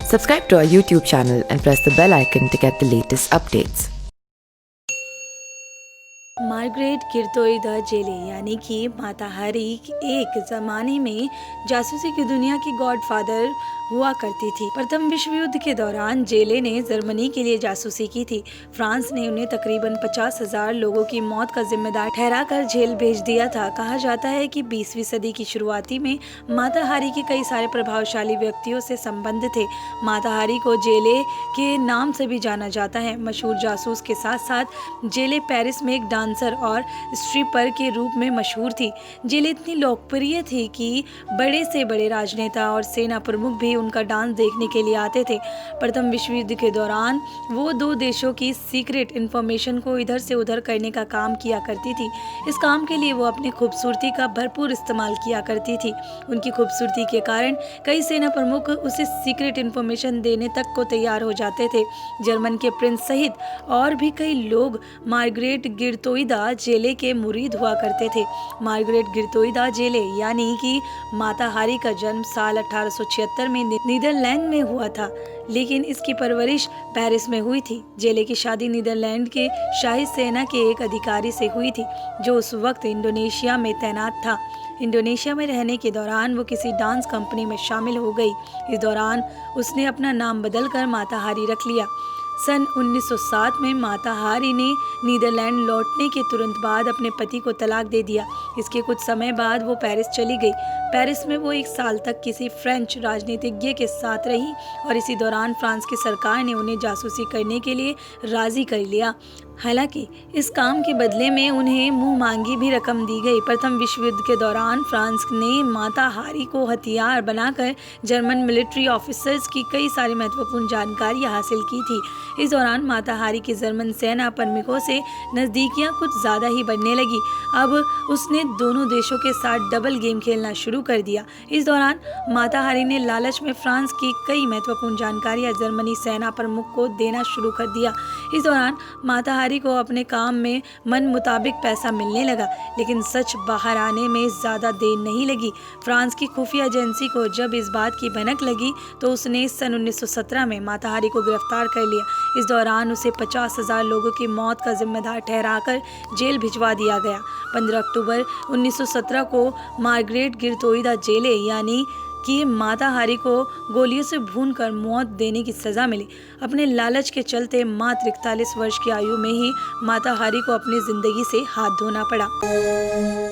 Subscribe to our YouTube channel and press the bell icon to get the latest updates. Margaret गिरतोई द जेले यानी कि माता हारी एक ज़माने में जासूसी की दुनिया की गॉडफादर हुआ करती थी। प्रथम विश्व युद्ध के दौरान जेले ने जर्मनी के लिए जासूसी की थी। फ्रांस ने उन्हें तकरीबन 50,000 लोगों की मौत का जिम्मेदार ठहराकर जेल भेज दिया था। कहा जाता है कि 20वीं सदी की शुरुआती में माता हारी के कई सारे प्रभावशाली व्यक्तियों से संबंध थे। माता हारी को जेले के नाम से भी जाना जाता है। मशहूर जासूस के साथ साथ जेले पेरिस में एक डांसर और स्ट्रिपर के रूप में मशहूर थी। जेले इतनी लोकप्रिय थी कि बड़े से बड़े राजनेता और सेना प्रमुख भी उनका डांस देखने के लिए आते थे। प्रथम विश्व युद्ध के दौरान वो दो देशों की सीक्रेट इंफॉर्मेशन को इधर से उधर करने का काम किया करती थी। इस काम के लिए वो अपनी खूबसूरती का भरपूर इस्तेमाल किया करती थी। उनकी खूबसूरती के कारण कई सेना प्रमुख उसे सीक्रेट इंफॉर्मेशन देने तक को तैयार हो जाते थे। जर्मन के प्रिंस सहित और भी कई लोग मार्गरेट गिरतोइदा जेले के मुरीद हुआ करते थे। मार्गरेट गिरतोइदा जेले यानी कि माता हारी का जन्म साल 1876 में नीदरलैंड में हुआ था, लेकिन इसकी परवरिश पेरिस में हुई थी। जेले की शादी नीदरलैंड के शाही सेना के एक अधिकारी से हुई थी, जो उस वक्त इंडोनेशिया में तैनात था। इंडोनेशिया में रहने के दौरान वो किसी डांस कंपनी में शामिल हो गई। इस दौरान उसने अपना नाम बदलकर माता हारी रख लिया। सन 1907 में माता हारी ने नीदरलैंड लौटने के तुरंत बाद अपने पति को तलाक दे दिया। इसके कुछ समय बाद वो पेरिस चली गई। पेरिस में वो 1 साल तक किसी फ्रेंच राजनीतिज्ञ के साथ रही और इसी दौरान फ्रांस की सरकार ने उन्हें जासूसी करने के लिए राजी कर लिया। हालांकि इस काम के बदले में उन्हें मुंह मांगी भी रकम दी गई। प्रथम विश्व युद्ध के दौरान फ्रांस ने माता हारी को हथियार बनाकर जर्मन मिलिट्री ऑफिसर्स की कई सारी महत्वपूर्ण जानकारियां हासिल की थी। इस दौरान माता हारी की जर्मन सेना प्रमुखों से नज़दीकियां कुछ ज़्यादा ही बढ़ने लगी। अब उसने दोनों देशों के साथ डबल गेम खेलना शुरू कर दिया। इस दौरान माता हारी ने लालच में फ्रांस की कई महत्वपूर्ण जानकारियां जर्मनी सेना प्रमुख को देना शुरू कर दिया। इस दौरान माता हारी को अपने काम में मन मुताबिक पैसा मिलने लगा, लेकिन सच बाहर आने में ज़्यादा देर नहीं लगी। फ्रांस की खुफिया एजेंसी को जब इस बात की भनक लगी तो उसने सन 1917 में माता हारी को गिरफ्तार कर लिया। इस दौरान उसे 50,000 लोगों की मौत का जिम्मेदार ठहराकर जेल भिजवा दिया गया। 15 अक्टूबर 1917 को मार्गरेट गिरतोइदा जेले यानी कि माता हारी को गोलियों से भूनकर मौत देने की सज़ा मिली। अपने लालच के चलते मात्र 41 वर्ष की आयु में ही माता हारी को अपनी ज़िंदगी से हाथ धोना पड़ा।